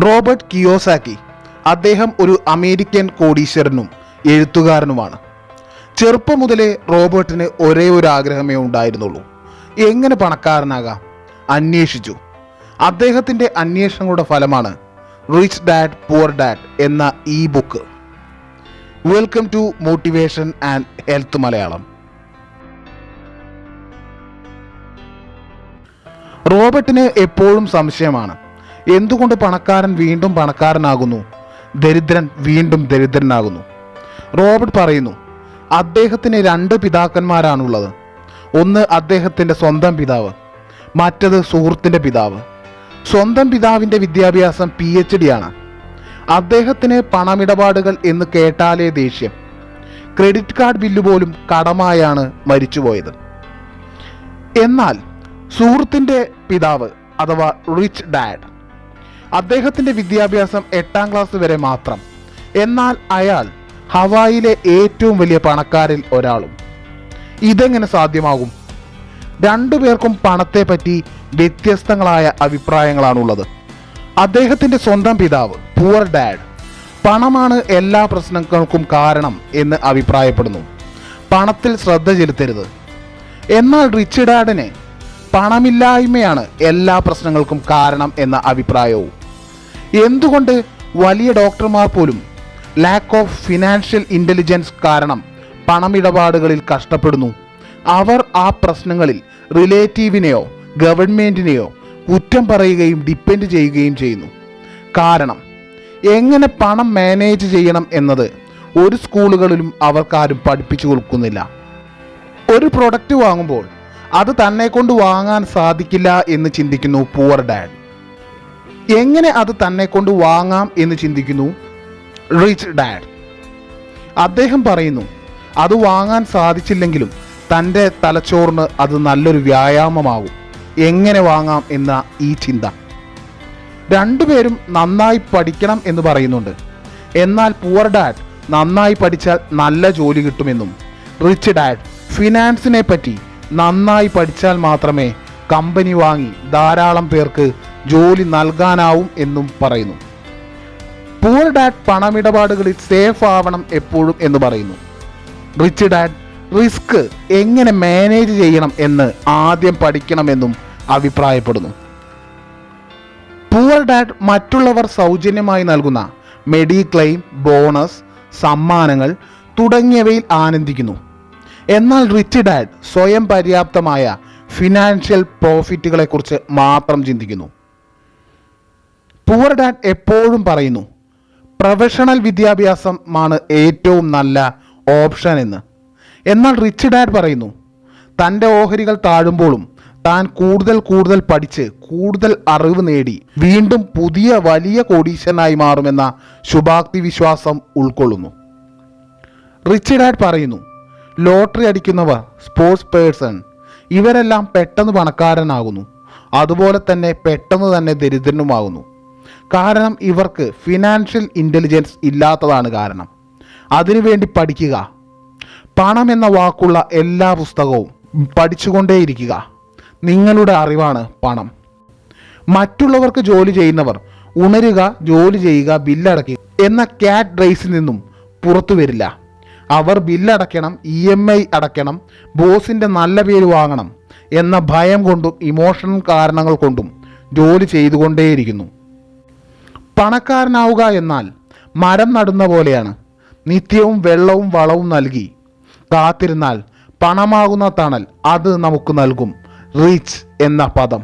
Robert Kiyosaki അദ്ദേഹം ഒരു American കോടീശ്വരനും എഴുത്തുകാരനുമാണ്. ചെറുപ്പം മുതലേ റോബർട്ടിന് ഒരേ ഒരു ആഗ്രഹമേ ഉണ്ടായിരുന്നുള്ളൂ, എങ്ങനെ പണക്കാരനാകാം. അന്വേഷിച്ചു. അദ്ദേഹത്തിൻ്റെ അന്വേഷണങ്ങളുടെ ഫലമാണ് റിച്ച് ഡാഡ് പുവർ ഡാഡ് എന്ന ഈ book. Welcome to motivation and health Malayalam. റോബർട്ടിന് എപ്പോഴും സംശയമാണ്, എന്തുകൊണ്ട് പണക്കാരൻ വീണ്ടും പണക്കാരനാകുന്നു, ദരിദ്രൻ വീണ്ടും ദരിദ്രനാകുന്നു. റോബർട്ട് പറയുന്നു, അദ്ദേഹത്തിന് 2 പിതാക്കന്മാരാണുള്ളത്. ഒന്ന് അദ്ദേഹത്തിൻ്റെ സ്വന്തം പിതാവ്, മറ്റത് സുഹൃത്തിൻ്റെ പിതാവ്. സ്വന്തം പിതാവിൻ്റെ വിദ്യാഭ്യാസം PhD ആണ്. അദ്ദേഹത്തിന് പണമിടപാടുകൾ എന്ന് കേട്ടാലേ ദേഷ്യം. ക്രെഡിറ്റ് കാർഡ് ബില്ല് പോലും കടമായാണ് മരിച്ചുപോയത്. എന്നാൽ സുഹൃത്തിൻ്റെ പിതാവ് അഥവാ റിച്ച് ഡാഡ്, അദ്ദേഹത്തിൻ്റെ വിദ്യാഭ്യാസം 8ാം ക്ലാസ് വരെ മാത്രം. എന്നാൽ അയാൾ ഹവായിലെ ഏറ്റവും വലിയ പണക്കാരിൽ ഒരാളും. ഇതെങ്ങനെ സാധ്യമാകും? 2 പേർക്കും പണത്തെപ്പറ്റി വ്യത്യസ്തങ്ങളായ അഭിപ്രായങ്ങളാണുള്ളത്. അദ്ദേഹത്തിൻ്റെ സ്വന്തം പിതാവ് പുവർ ഡാഡ് പണമാണ് എല്ലാ പ്രശ്നങ്ങൾക്കും കാരണം എന്ന് അഭിപ്രായപ്പെടുന്നു. പണത്തിൽ ശ്രദ്ധ ചെലുത്തരുത്. എന്നാൽ റിച്ച് ഡാഡിന് പണമില്ലായ്മയാണ് എല്ലാ പ്രശ്നങ്ങൾക്കും കാരണം എന്ന അഭിപ്രായവും. എന്തുകൊണ്ട് വലിയ ഡോക്ടർമാർ പോലും ലാക്ക് ഓഫ് ഫിനാൻഷ്യൽ ഇൻ്റലിജൻസ് കാരണം പണമിടപാടുകളിൽ കഷ്ടപ്പെടുന്നു? അവർ ആ പ്രശ്നങ്ങളിൽ റിലേറ്റീവിനെയോ ഗവൺമെൻറ്റിനെയോ കുറ്റം പറയുകയും ഡിപ്പെൻഡ് ചെയ്യുകയും ചെയ്യുന്നു. കാരണം എങ്ങനെ പണം മാനേജ് ചെയ്യണം എന്നത് ഒരു സ്കൂളുകളിലും അവർക്കാരും പഠിപ്പിച്ചു കൊടുക്കുന്നില്ല. ഒരു പ്രൊഡക്റ്റ് വാങ്ങുമ്പോൾ അത് തന്നെ കൊണ്ട് വാങ്ങാൻ സാധിക്കില്ല എന്ന് ചിന്തിക്കുന്നു പുവർ ഡാഡ്. എങ്ങനെ അത് തന്നെ കൊണ്ട് വാങ്ങാം എന്ന് ചിന്തിക്കുന്നു റിച്ച് ഡാഡ്. അദ്ദേഹം പറയുന്നു, അത് വാങ്ങാൻ സാധിച്ചില്ലെങ്കിലും തൻ്റെ തലച്ചോറിന് അത് നല്ലൊരു വ്യായാമമാകും, എങ്ങനെ വാങ്ങാം എന്ന ഈ ചിന്ത. 2 പേരും നന്നായി പഠിക്കണം എന്ന് പറയുന്നുണ്ട്. എന്നാൽ പുവർ ഡാഡ് നന്നായി പഠിച്ചാൽ നല്ല ജോലി കിട്ടുമെന്നും, റിച്ച് ഡാഡ് ഫിനാൻസിനെ പറ്റി നന്നായി പഠിച്ചാൽ മാത്രമേ കമ്പനി വാങ്ങി ധാരാളം പേർക്ക് ജോലി നൽകാനാവും എന്നും പറയുന്നു. പുവർ ഡാഡ് പണമിടപാടുകളിൽ സേഫ് ആവണം എപ്പോഴും എന്ന് പറയുന്നു. റിച്ച് ഡാഡ് റിസ്ക് എങ്ങനെ മാനേജ് ചെയ്യണം എന്ന് ആദ്യം പഠിക്കണമെന്നും അഭിപ്രായപ്പെടുന്നു. പുവർ ഡാഡ് മറ്റുള്ളവർ സൗജന്യമായി നൽകുന്ന മെഡിക്ലെയിം, ബോണസ്, സമ്മാനങ്ങൾ തുടങ്ങിയവയിൽ ആനന്ദിക്കുന്നു. എന്നാൽ റിച്ച് ഡാഡ് സ്വയം പര്യാപ്തമായ ഫിനാൻഷ്യൽ പ്രോഫിറ്റുകളെക്കുറിച്ച് മാത്രം ചിന്തിക്കുന്നു. പുവർ ഡാഡ് എപ്പോഴും പറയുന്നു, പ്രൊഫഷണൽ വിദ്യാഭ്യാസമാണ് ഏറ്റവും നല്ല ഓപ്ഷൻ എന്ന്. എന്നാൽ റിച്ച് ഡാഡ് പറയുന്നു, തൻ്റെ ഓഹരികൾ താഴുമ്പോഴും താൻ കൂടുതൽ പഠിച്ച് കൂടുതൽ അറിവ് നേടി വീണ്ടും പുതിയ വലിയ കോടീശ്വരനായി മാറുമെന്ന ശുഭാപ്തി വിശ്വാസം ഉൾക്കൊള്ളുന്നു. റിച്ച് ഡാഡ് പറയുന്നു, ലോട്ടറി അടിക്കുന്നവർ, സ്പോർട്സ് പേഴ്സൺ, ഇവരെല്ലാം പെട്ടെന്ന് പണക്കാരനാകുന്നു, അതുപോലെ തന്നെ പെട്ടെന്ന് തന്നെ ദരിദ്രനുമാകുന്നു. കാരണം ഇവർക്ക് ഫിനാൻഷ്യൽ ഇൻ്റലിജൻസ് ഇല്ലാത്തതാണ് കാരണം. അതിനുവേണ്ടി പഠിക്കുക. പണം എന്ന വാക്കുള്ള എല്ലാ പുസ്തകവും പഠിച്ചുകൊണ്ടേയിരിക്കുക. നിങ്ങളുടെ അറിവാണ് പണം. മറ്റുള്ളവർക്ക് ജോലി ചെയ്യുന്നവർ ഉണരുക, ജോലി ചെയ്യുക, ബില്ലടയ്ക്കുക എന്ന ക്യാറ്റ് റേസിൽ നിന്നും പുറത്തു വരില്ല. അവർ ബില്ലടയ്ക്കണം, EMI അടയ്ക്കണം, ബോസിൻ്റെ നല്ല പേര് വാങ്ങണം എന്ന ഭയം കൊണ്ടും ഇമോഷണൽ കാരണങ്ങൾ കൊണ്ടും ജോലി ചെയ്തുകൊണ്ടേയിരിക്കുന്നു. പണക്കാരനാവുക എന്നാൽ മരം നടുന്ന പോലെയാണ്. നിത്യവും വെള്ളവും വളവും നൽകി കാത്തിരുന്നാൽ പണമാകുന്ന തണൽ അത് നമുക്ക് നൽകും റിച്ച് എന്ന പദം.